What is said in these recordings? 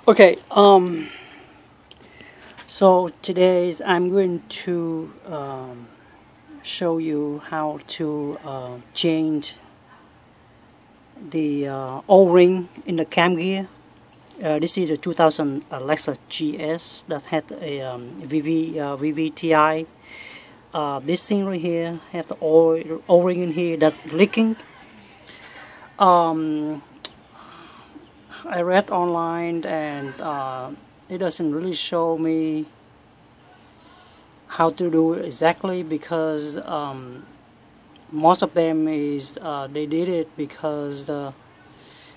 Okay, so today I'm going to show you how to change the O-ring in the cam gear. This is a 2000 Lexus GS that had a VVTi. This thing right here has the O-ring in here that's leaking. I read online and it doesn't really show me how to do it exactly, because most of them is they did it because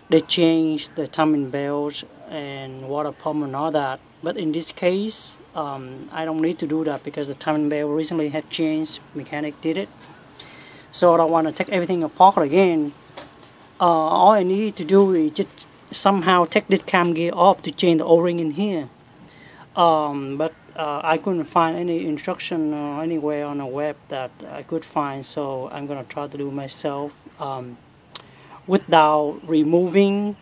they changed the timing belt and water pump and all that. But in this case, I don't need to do that because the timing belt recently had changed. Mechanic did it, so I don't want to take everything apart again. All I need to do is just somehow take this cam gear off to change the O-ring in here. But I couldn't find any instruction anywhere on the web that I could find, so I'm gonna try to do it myself without removing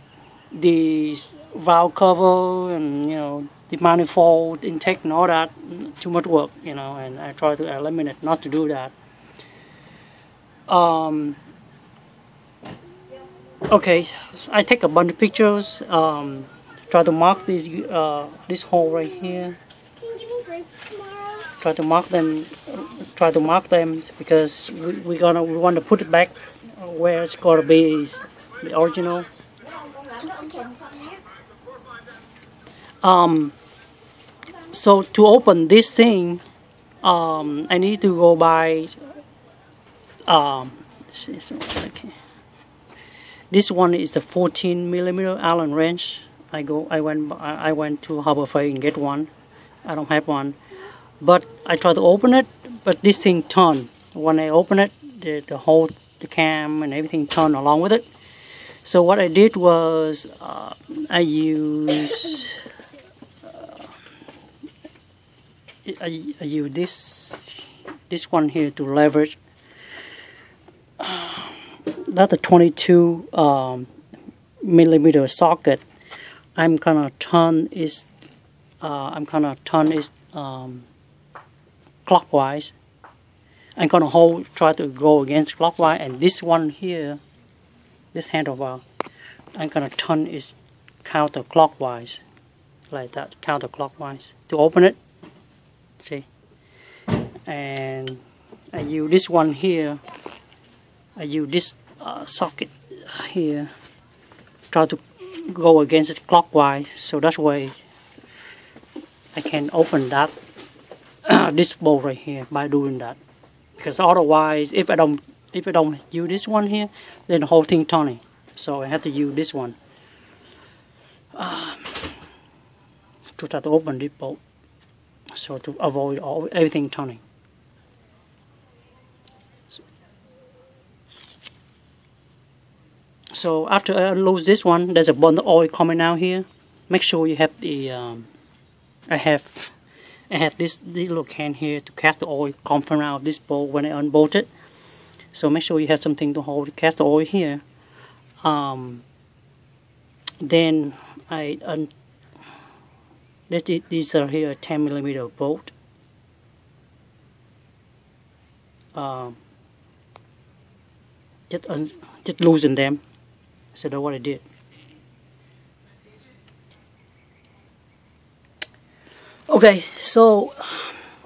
the valve cover and the manifold intake and all that. Too much work, and I try to eliminate not to do that. Okay, so I take a bunch of pictures. Try to mark this hole right here. Can you give me grapes tomorrow? Try to mark them. Try to mark them because we want to put it back where it's gonna be, the original. So to open this thing, I need to go by. This one is the 14mm Allen wrench. I went to Harbor Freight and get one. I don't have one, but I try to open it, but this thing turned. When I open it, the whole cam and everything turned along with it. So what I did was I used this one here to leverage. That's a 22mm socket. I'm gonna turn it clockwise. I'm gonna try to go against clockwise, and this one here, this handlebar, I'm gonna turn it counterclockwise, like that, counterclockwise to open it. See, and I use this one here. I use this socket here, try to go against it clockwise, so that way I can open that this bolt right here by doing that. Because otherwise, if I don't use this one here, then the whole thing turning. So I have to use this one to try to open this bolt, so to avoid everything turning. So after I lose this one, there's a bunch of oil coming out here. Make sure you have the I have this little can here to catch the oil coming out of this bolt when I unbolt it. So make sure you have something to catch the oil here. Then these are here 10mm bolt. Just loosen them. So that's what I did. Okay, so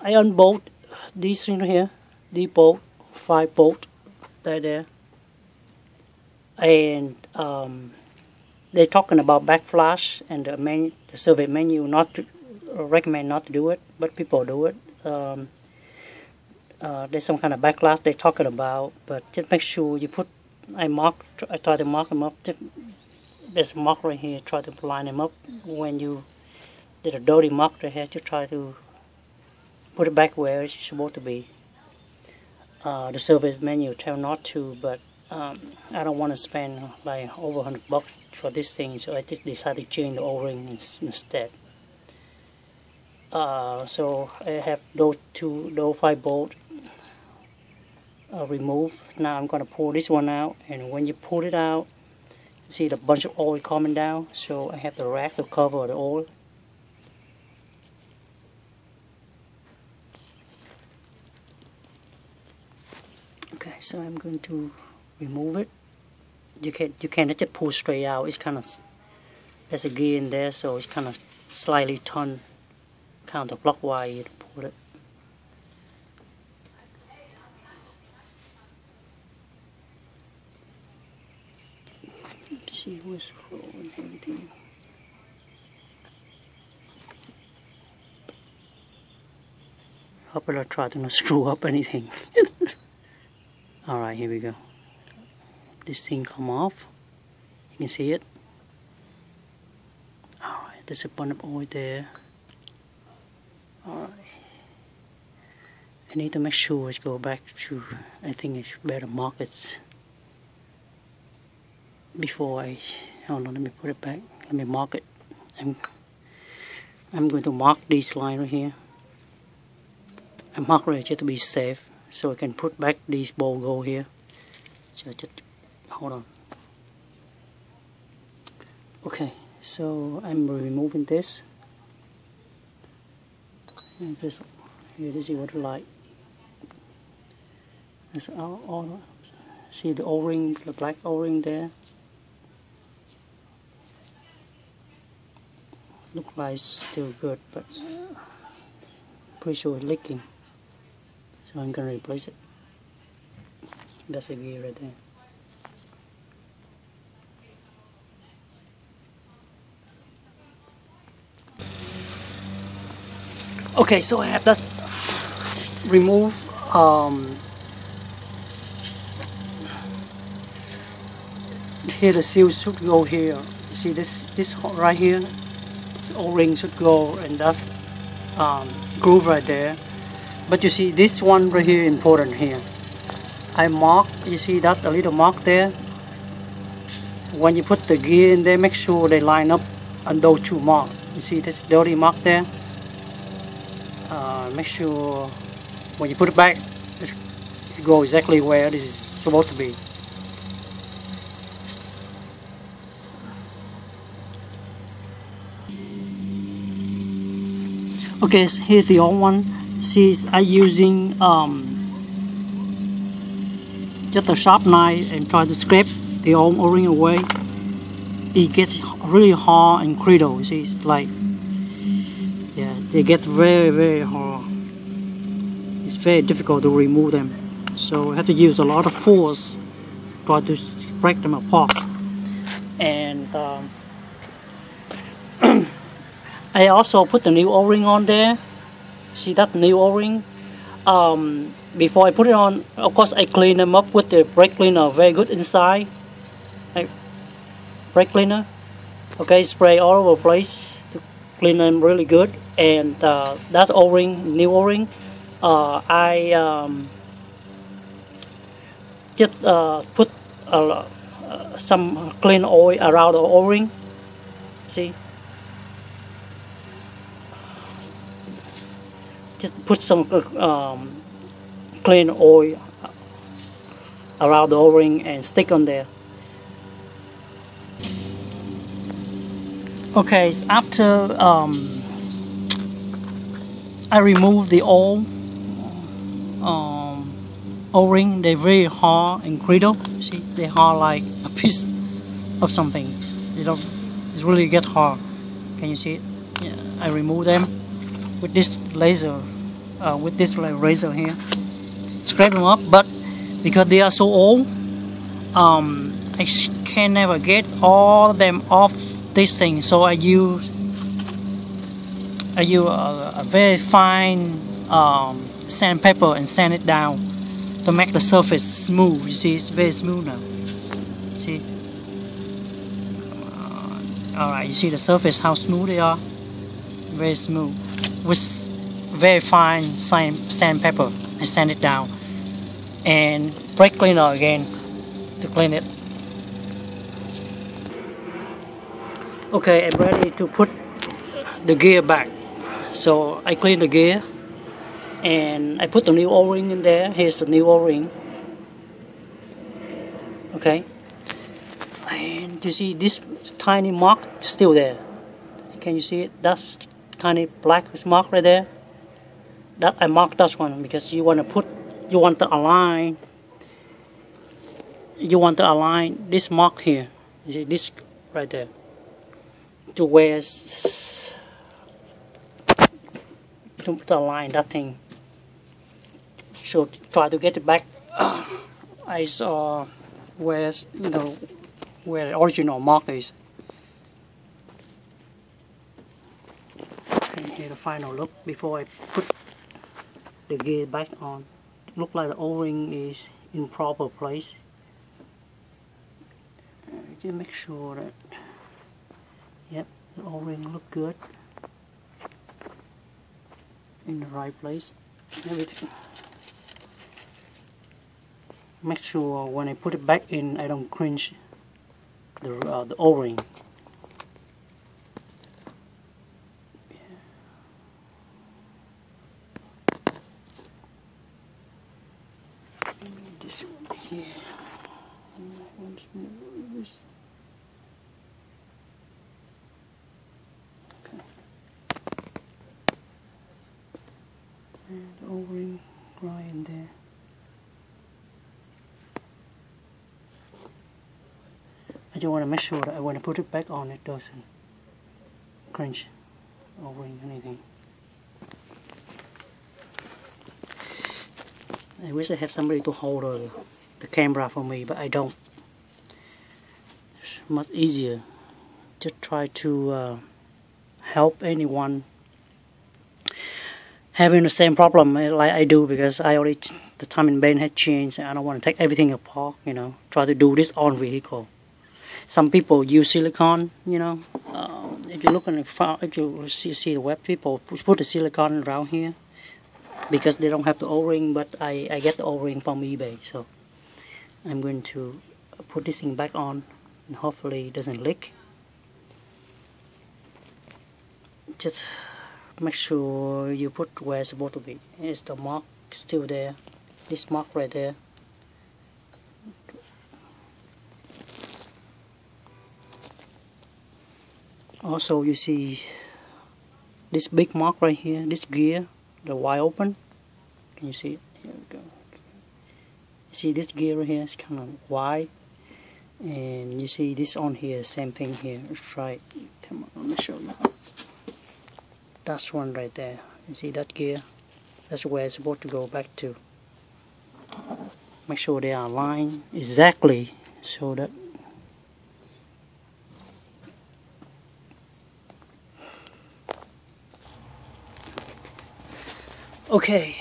I unbolt these things here, the bolt, 5 bolt, there, and they're talking about backflash, and the survey menu recommend not to do it, but people do it. There's some kind of backlash they're talking about, but just make sure you put. I try to mark them up. There's a mark right here. Try to line them up. When you did a dirty mark right here, you try to put it back where it's supposed to be. The service menu tell not to, but I don't want to spend like over $100 for this thing, so I just decided to change the O-ring instead. So I have those 5 bolts removed. Now I'm going to pull this one out, and when you pull it out, See the bunch of oil coming down, so I have the rack to cover the oil. Okay, so I'm going to remove it. You cannot just pull straight out. It's kind of, there's a gear in there, so it's kind of slightly turned counterclockwise to pull it. Let's see what's wrong with everything. Hope I don't try to not screw up anything. Alright, here we go. This thing come off. You can see it. Alright, there's a bunch of oil there. Alright. I need to make sure it go back to, I think it's better mark it before I, hold on, let me put it back. Let me mark it. I'm going to mark this line right here. I mark it just to be safe, so I can put back this ball go here. So just hold on. Okay, so I'm removing this. And this here, this is what it's like. That's all. See the O-ring, the black O-ring there. Look like it's still good, but pretty sure it's leaking. So I'm gonna replace it. That's a gear right there. Okay, so I have that removed. Here the seal should go here. You see this right here. This O-ring should go, and that groove right there. But you see this one right here important here. I mark, you see that a little mark there. When you put the gear in there, make sure they line up on those two marks. You see this dirty mark there. Make sure when you put it back, it goes exactly where this is supposed to be. Okay, so here's the old one. See, I'm using just a sharp knife and try to scrape the old O-ring away. It gets really hard and brittle. You see, it's like, yeah, they get very, very hard. It's very difficult to remove them. So I have to use a lot of force to try to break them apart. And I also put the new O-ring on there. See that new O-ring? Before I put it on, of course I clean them up with the brake cleaner, very good inside. Like, brake cleaner. Okay, spray all over the place to clean them really good. And that O-ring, new O-ring, I just put some clean oil around the O-ring. See? Just put some clean oil around the O-ring and stick on there. Okay, after I remove the old O-ring, they're very hard and brittle. See, they're hard like a piece of something. They don't, it really get hard. Can you see it? Yeah, I remove them with this laser. With this razor here, scrape them up, but because they are so old, I can never get all of them off this thing. So I use a very fine sandpaper and sand it down to make the surface smooth. You see, it's very smooth now. See? Alright, you see the surface, how smooth they are? Very smooth. With very fine sandpaper and sand it down, and brake cleaner again to clean it. Okay, I'm ready to put the gear back. So I clean the gear and I put the new O-ring in there. Here's the new O-ring. Okay, and you see this tiny mark still there. Can you see it? That's tiny black mark right there. That I marked that one because you want to align this mark here. You see this right there to where to align that thing. So try to get it back. I saw where where the original mark is. And here the final look before I put the gear back on. Look like the O-ring is in proper place. Just make sure that, yep, the O-ring look good, in the right place, everything. Make sure when I put it back in, I don't cringe the O-ring. This one here. Okay. And the O-ring right in there. I just want to make sure that when I put it back on, it doesn't cringe O-ring or anything. I wish I had somebody to hold the camera for me, but I don't. It's much easier. Just try to help anyone having the same problem like I do, because the timing band has changed and I don't want to take everything apart, try to do this on vehicle. Some people use silicone, if you look on if you see the web, people put the silicone around here because they don't have the O-ring, but I get the O-ring from eBay, so I'm going to put this thing back on and hopefully it doesn't leak. Just make sure you put where it's supposed to be. Is the mark still there? This mark right there. Also, you see this big mark right here, this gear, the wide open. Can you see it? Here we go. You see this gear right here is kind of wide, and you see this on here, same thing here. It's right. Come on, let me show you. That's one right there. You see that gear? That's where it's supposed to go back to. Make sure they are aligned exactly so that okay,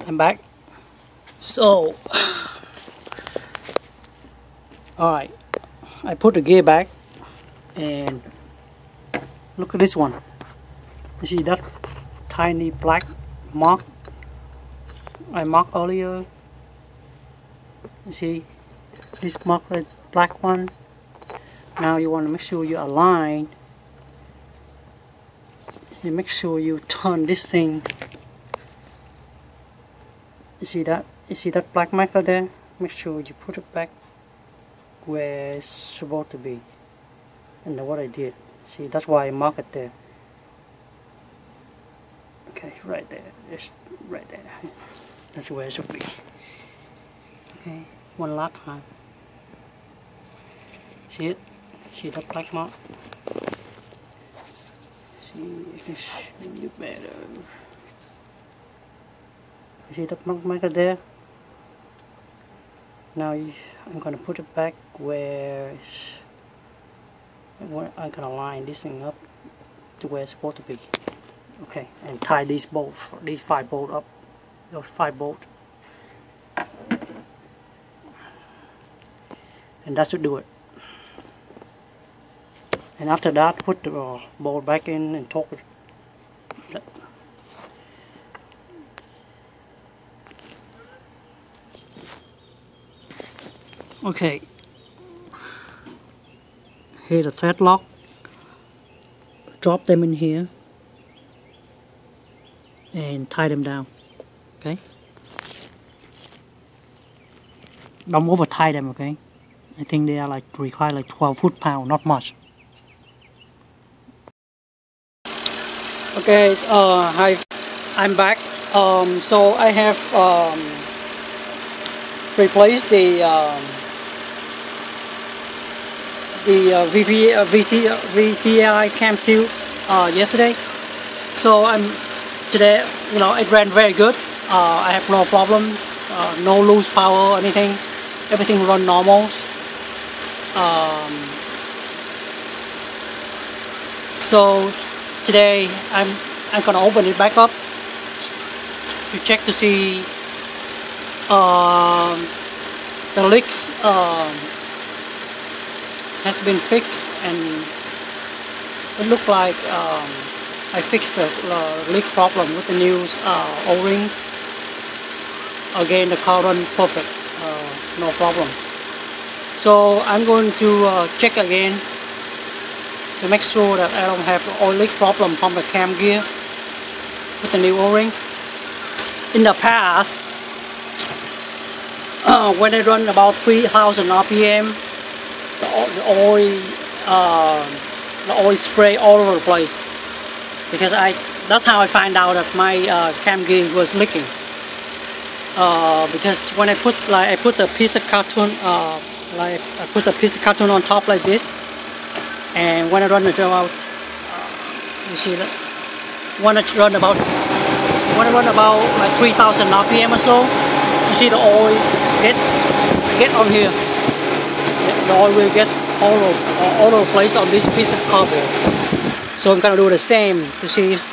I'm back. So, alright, I put the gear back and look at this one. You see that tiny black mark I marked earlier? You see this mark, right, black one? Now you want to make sure you align. You make sure you turn this thing. You see that? You see that black marker there? Make sure you put it back where it's supposed to be. And what I did. See, that's why I mark it there. Okay, right there. It's right there. That's where it should be. Okay, one last time. See it? See that black mark? See if it's a little better. You see that mark marker there? Now I'm gonna put it back where I'm gonna line this thing up to where it's supposed to be. Okay, and tie these 5 bolts up. Those 5 bolts. And that should do it. And after that, put the bolt back in and torque it. Okay, here's the thread lock. Drop them in here and tie them down. Okay, don't over tie them. Okay, I think they are like require like 12 foot-pound, not much. Okay, hi, I'm back. So I have replaced the VVTi cam seal yesterday. So today, you know, it ran very good. I have no problem, no loose power or anything. Everything run normal. So today I'm gonna open it back up to check to see the leaks has been fixed, and it looked like I fixed the leak problem with the new O-rings. Again, the car run perfect, no problem. So I'm going to check again to make sure that I don't have oil leak problem from the cam gear with the new O-ring. In the past, when I run about 3,000 RPM, the oil spray all over the place, because that's how I find out that my cam gear was leaking. Because when I put a piece of carton, I put a piece of carton on top like this, and when I run it about, you see that when I run about like 3,000 RPM or so, you see the oil get on here. The oil will get all over the place on this piece of cardboard. So I'm gonna do the same to see if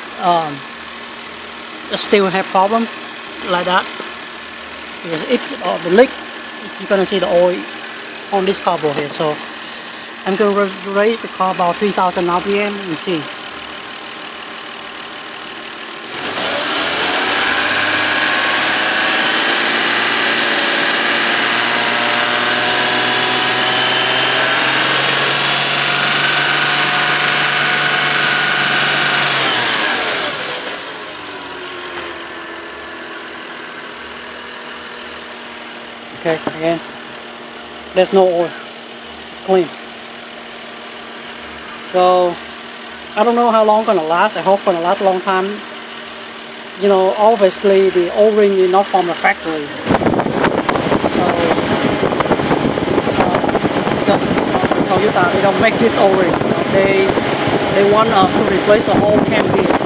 it still have problem like that. Because if the leak, you're gonna see the oil on this cardboard here. So I'm gonna raise the car about 3,000 RPM and see. Okay, again, there's no oil, it's clean. So, I don't know how long it's gonna last. I hope it's gonna last a long time. You know, obviously the O-ring is not from the factory. So, because Toyota, they don't make this O-ring. They want us to replace the whole cam gear.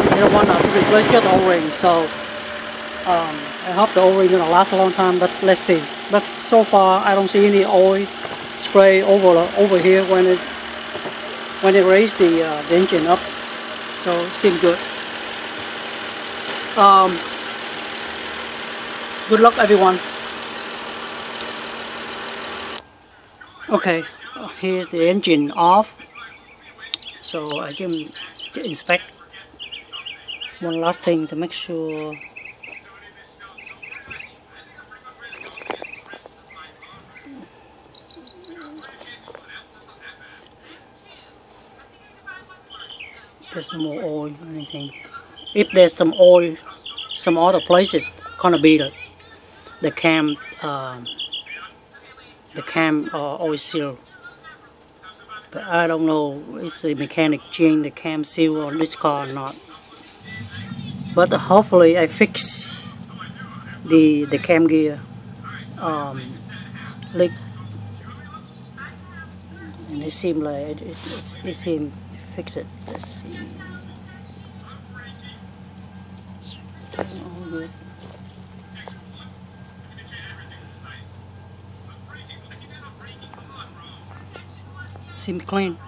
They don't want us to replace just the O-ring. So, I hope the O-ring is gonna last a long time, but let's see. But so far, I don't see any oil spray over here when it raised the engine up. So it seems good. Good luck, everyone. Okay, here's the engine off. So I can inspect one last thing to make sure. There's no more oil or anything. If there's some oil, some other places, gonna be the cam oil seal. But I don't know if the mechanic changed the cam seal on this car or not. But hopefully I fix the cam gear leak, and it seems like it seems fix it. Let's see. All good. Seems clean.